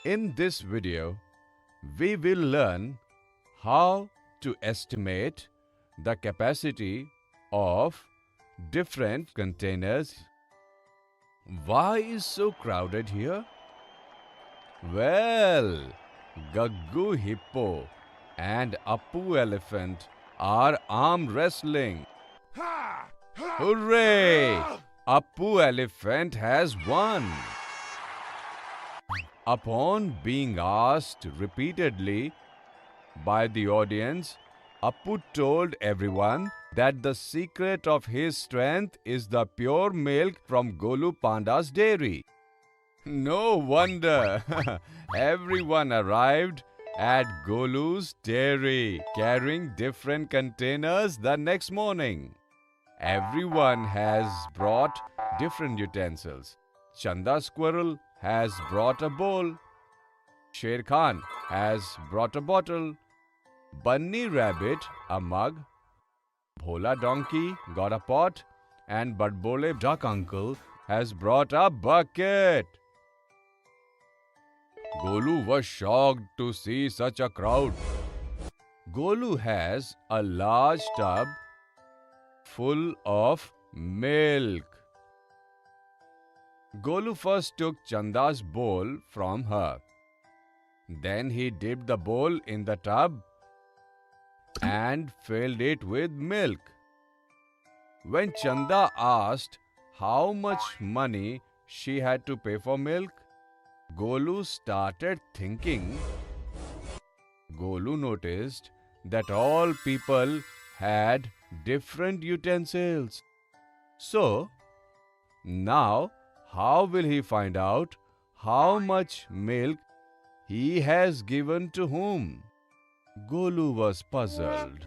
In this video, we will learn how to estimate the capacity of different containers. Why is so crowded here? Well, Gaggu Hippo and Appu Elephant are arm wrestling. Hooray! Appu Elephant has won. Upon being asked repeatedly by the audience, Appu told everyone that the secret of his strength is the pure milk from Golu Panda's dairy. No wonder everyone arrived at Golu's dairy carrying different containers the next morning. Everyone has brought different utensils. Chanda Squirrel has brought a bowl. Sher Khan has brought a bottle. Bunny Rabbit a mug. Bhola Donkey got a pot. And Badbole Duck Uncle has brought a bucket. Golu was shocked to see such a crowd. Golu has a large tub full of milk. Golu first took Chanda's bowl from her. Then he dipped the bowl in the tub and filled it with milk. When Chanda asked how much money she had to pay for milk, Golu started thinking. Golu noticed that all people had different utensils. So, now how will he find out how much milk he has given to whom? Golu was puzzled.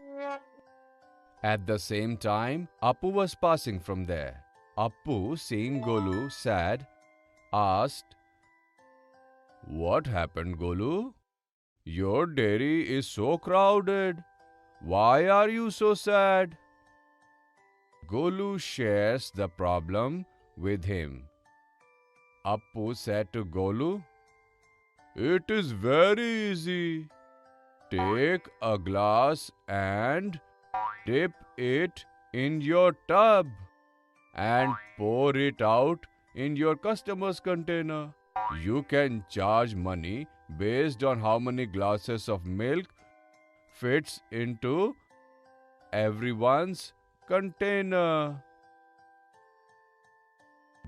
At the same time, Appu was passing from there. Appu, seeing Golu sad, asked, "What happened, Golu? Your dairy is so crowded. Why are you so sad?" Golu shares the problem with him. Appu said to Golu, "It is very easy. Take a glass and dip it in your tub and pour it out in your customer's container. You can charge money based on how many glasses of milk fits into everyone's container."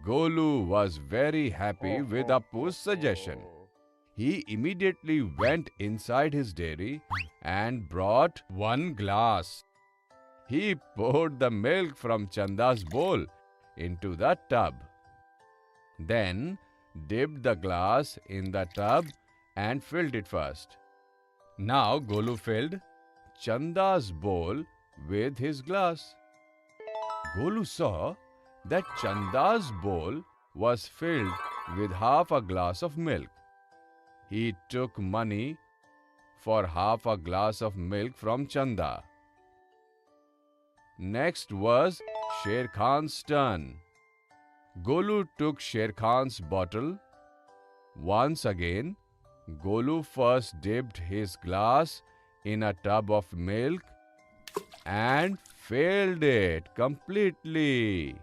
Golu was very happy with Appu's suggestion. He immediately went inside his dairy and brought one glass. He poured the milk from Chanda's bowl into the tub. Then dipped the glass in the tub and filled it first. Now Golu filled Chanda's bowl with his glass. Golu saw that Chanda's bowl was filled with half a glass of milk. He took money for half a glass of milk from Chanda. Next was Sher Khan's turn. Golu took Sher Khan's bottle. Once again, Golu first dipped his glass in a tub of milk and filled it completely.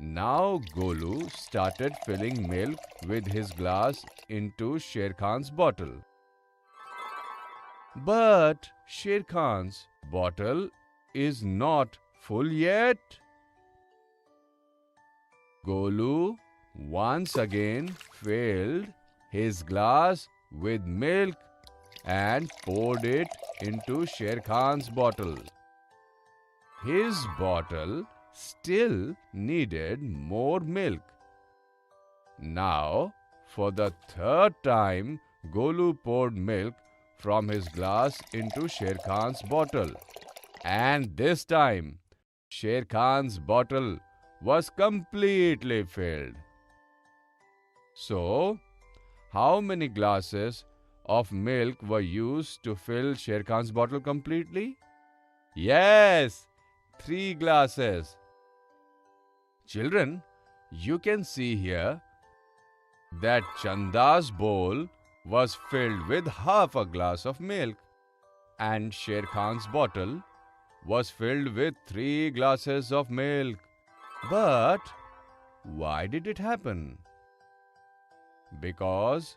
Now Golu started filling milk with his glass into Sher Khan's bottle. But Sher Khan's bottle is not full yet. Golu once again filled his glass with milk and poured it into Sher Khan's bottle. His bottle still needed more milk. Now, for the third time, Golu poured milk from his glass into Sher Khan's bottle. And this time, Sher Khan's bottle was completely filled. So, how many glasses of milk were used to fill Sher Khan's bottle completely? Yes, 3 glasses. Children, you can see here that Chanda's bowl was filled with half a glass of milk and Sher Khan's bottle was filled with 3 glasses of milk. But why did it happen? Because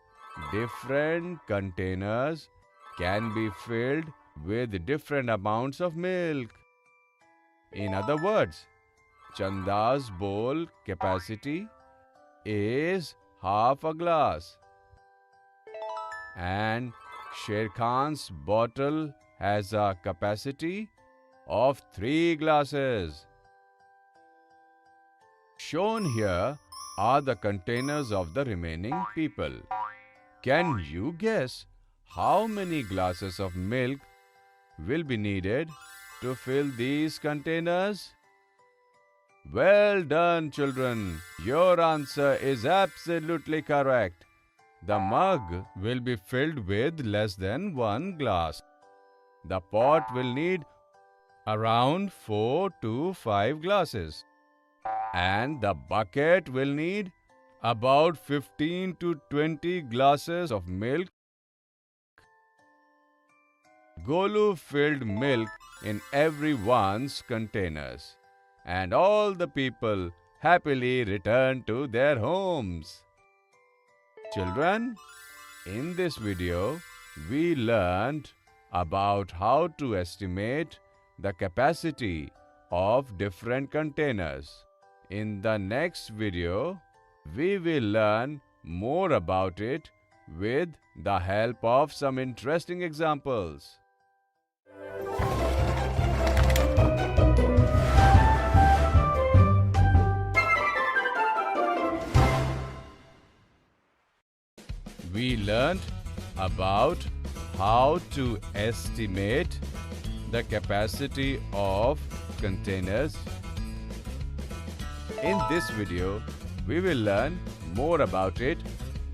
different containers can be filled with different amounts of milk. In other words, Chanda's bowl capacity is half a glass and Sher Khan's bottle has a capacity of 3 glasses. Shown here are the containers of the remaining people. Can you guess how many glasses of milk will be needed to fill these containers? Well done, children. Your answer is absolutely correct. The mug will be filled with less than 1 glass. The pot will need around 4 to 5 glasses. And the bucket will need about 15 to 20 glasses of milk. Golu filled milk in everyone's containers, and all the people happily returned to their homes. Children, in this video, we learned about how to estimate the capacity of different containers. In the next video, we will learn more about it with the help of some interesting examples. We learned about how to estimate the capacity of containers. In this video, we will learn more about it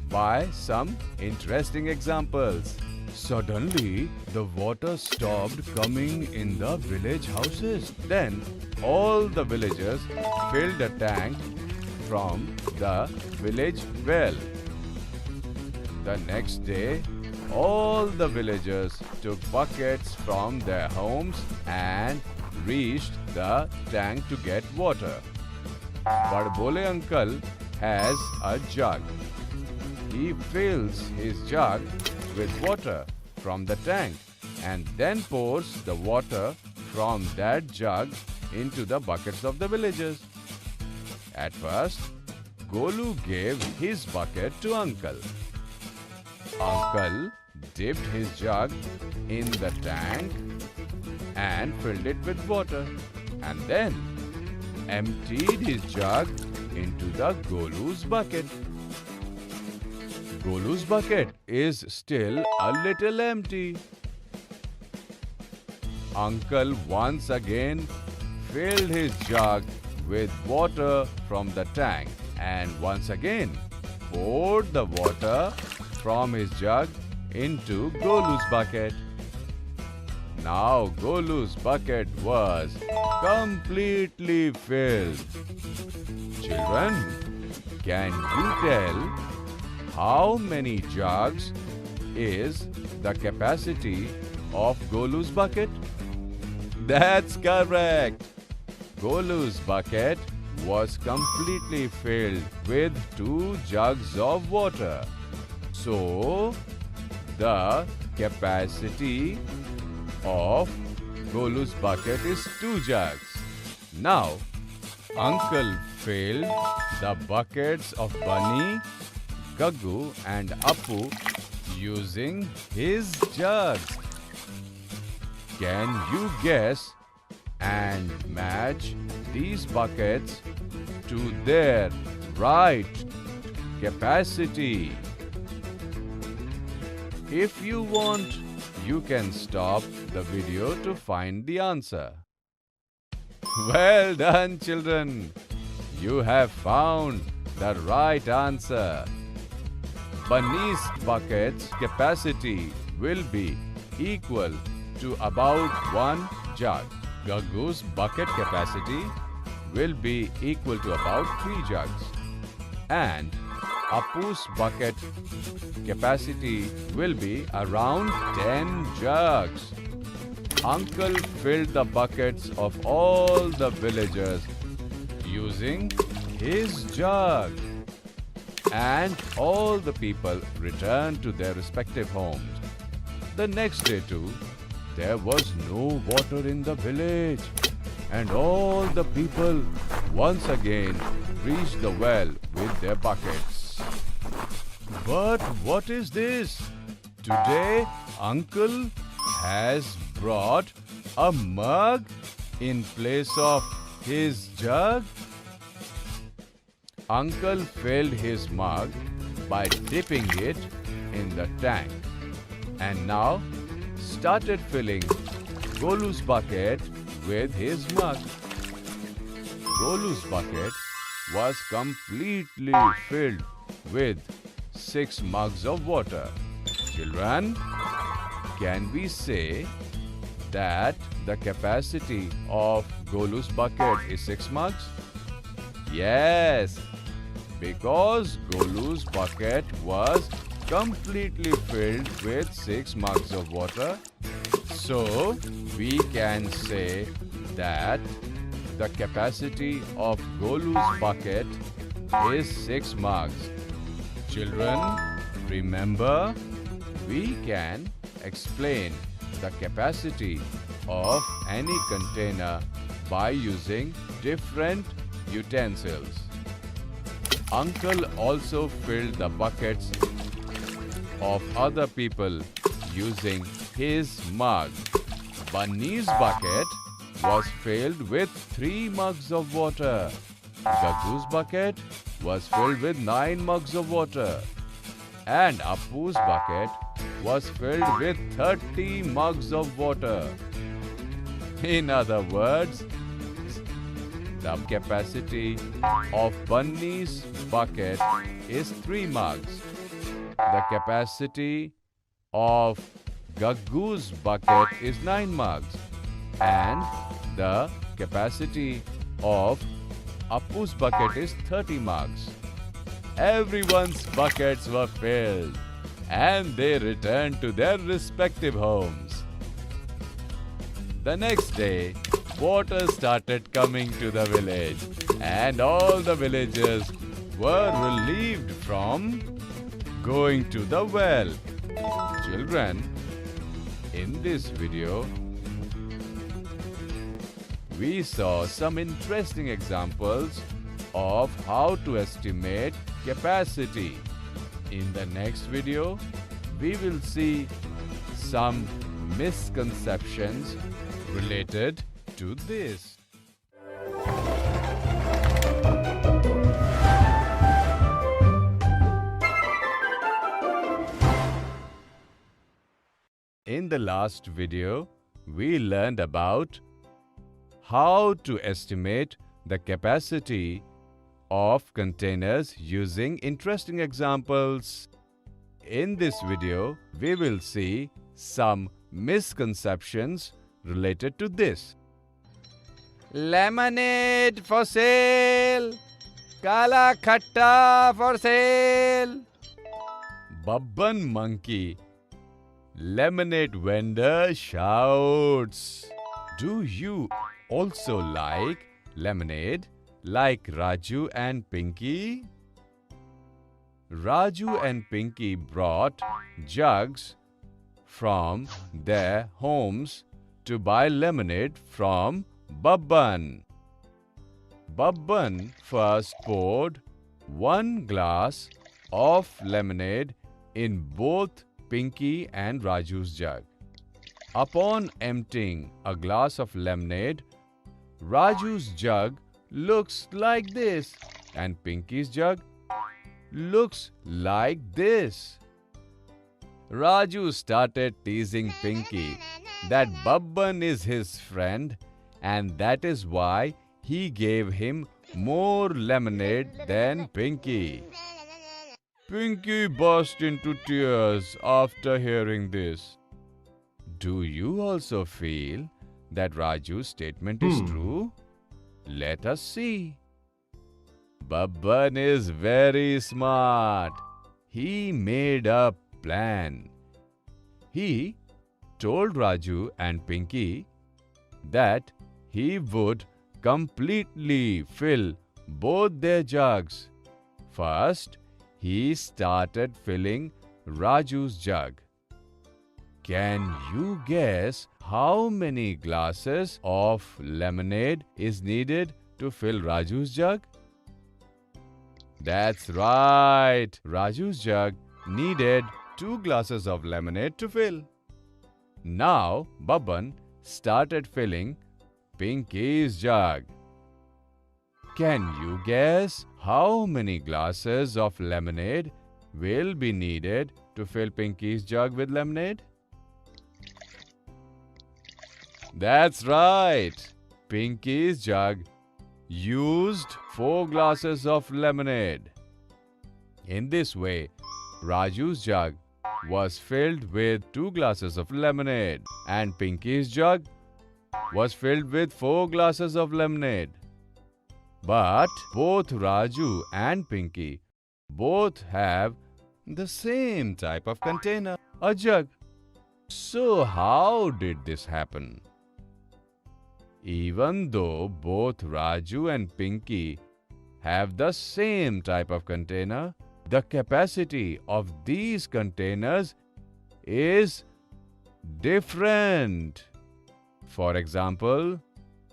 by some interesting examples. Suddenly, the water stopped coming in the village houses. Then, all the villagers filled a tank from the village well. The next day, all the villagers took buckets from their homes and reached the tank to get water. Badbole uncle has a jug. He fills his jug with water from the tank and then pours the water from that jug into the buckets of the villagers. At first, Golu gave his bucket to uncle. Uncle dipped his jug in the tank and filled it with water and then emptied his jug into the Golu's bucket. Golu's bucket is still a little empty. Uncle once again filled his jug with water from the tank and once again poured the water from his jug into Golu's bucket. Now Golu's bucket was completely filled. Children, can you tell how many jugs is the capacity of Golu's bucket? That's correct. Golu's bucket was completely filled with 2 jugs of water. So, the capacity of Golu's bucket is 2 jugs. Now, Uncle filled the buckets of Bunny, Gaggu and Appu using his jugs. Can you guess and match these buckets to their right capacity? If you want, you can stop the video to find the answer. Well done, children. You have found the right answer. Bunny's bucket's capacity will be equal to about 1 jug. Gaggu's bucket capacity will be equal to about 3 jugs. And Appu's bucket capacity will be around 10 jugs. Uncle filled the buckets of all the villagers using his jug. And all the people returned to their respective homes. The next day too, there was no water in the village, and all the people once again reached the well with their buckets. But what is this? Today, Uncle has brought a mug in place of his jug. Uncle filled his mug by dipping it in the tank and now started filling Golu's bucket with his mug. Golu's bucket was completely filled with 6 mugs of water. Children, can we say that the capacity of Golu's bucket is 6 mugs? Yes, because Golu's bucket was completely filled with 6 mugs of water. So, we can say that the capacity of Golu's bucket is 6 mugs. Children, remember, we can explain the capacity of any container by using different utensils. Uncle also filled the buckets of other people using his mug. Bunny's bucket was filled with 3 mugs of water. Gaggu's bucket was filled with 9 mugs of water. And Appu's bucket was filled with 30 mugs of water. In other words, the capacity of Bunny's bucket is 3 mugs. The capacity of Gaggu's bucket is 9 mugs. And the capacity of Appu's bucket is 30 mugs. Everyone's buckets were filled and they returned to their respective homes. The next day, water started coming to the village and all the villagers were relieved from going to the well. Children, in this video, we saw some interesting examples of how to estimate capacity. In the next video, we will see some misconceptions related to this. In the last video, we learned about how to estimate the capacity of containers using interesting examples. In this video, we will see some misconceptions related to this. Lemonade for sale! Kala khatta for sale! Babban monkey, lemonade vendor shouts. Do you also like lemonade like Raju and Pinky? Raju and Pinky brought jugs from their homes to buy lemonade from Babban. Babban first poured 1 glass of lemonade in both Pinky and Raju's jug. Upon emptying a glass of lemonade, Raju's jug looks like this and Pinky's jug looks like this. Raju started teasing Pinky that Babban is his friend and that is why he gave him more lemonade than Pinky. Pinky burst into tears after hearing this. Do you also feel that Raju's statement is true? Let us see. Babban is very smart. He made a plan. He told Raju and Pinky that he would completely fill both their jugs. First, he started filling Raju's jug. Can you guess how many glasses of lemonade is needed to fill Raju's jug? That's right. Raju's jug needed 2 glasses of lemonade to fill. Now, Babban started filling Pinky's jug. Can you guess how many glasses of lemonade will be needed to fill Pinky's jug with lemonade? That's right. Pinky's jug used 4 glasses of lemonade. In this way, Raju's jug was filled with 2 glasses of lemonade and Pinky's jug was filled with 4 glasses of lemonade. But both Raju and Pinky both have the same type of container, a jug. So how did this happen? Even though both Raju and Pinky have the same type of container, the capacity of these containers is different. For example,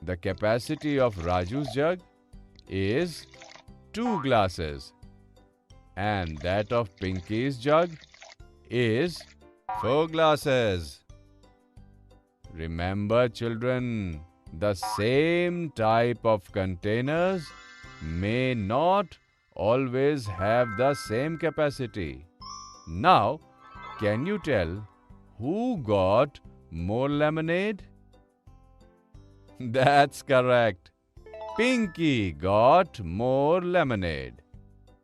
the capacity of Raju's jug is 2 glasses and that of Pinky's jug is 4 glasses. Remember, children, the same type of containers may not always have the same capacity. Now, can you tell who got more lemonade? That's correct. Pinky got more lemonade.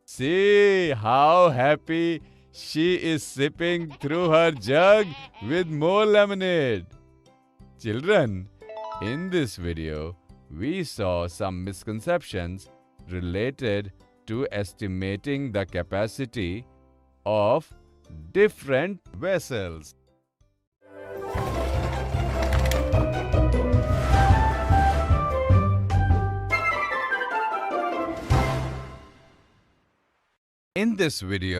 See how happy she is sipping through her jug with more lemonade. Children, in this video, we saw some misconceptions related to estimating the capacity of different vessels. In this video,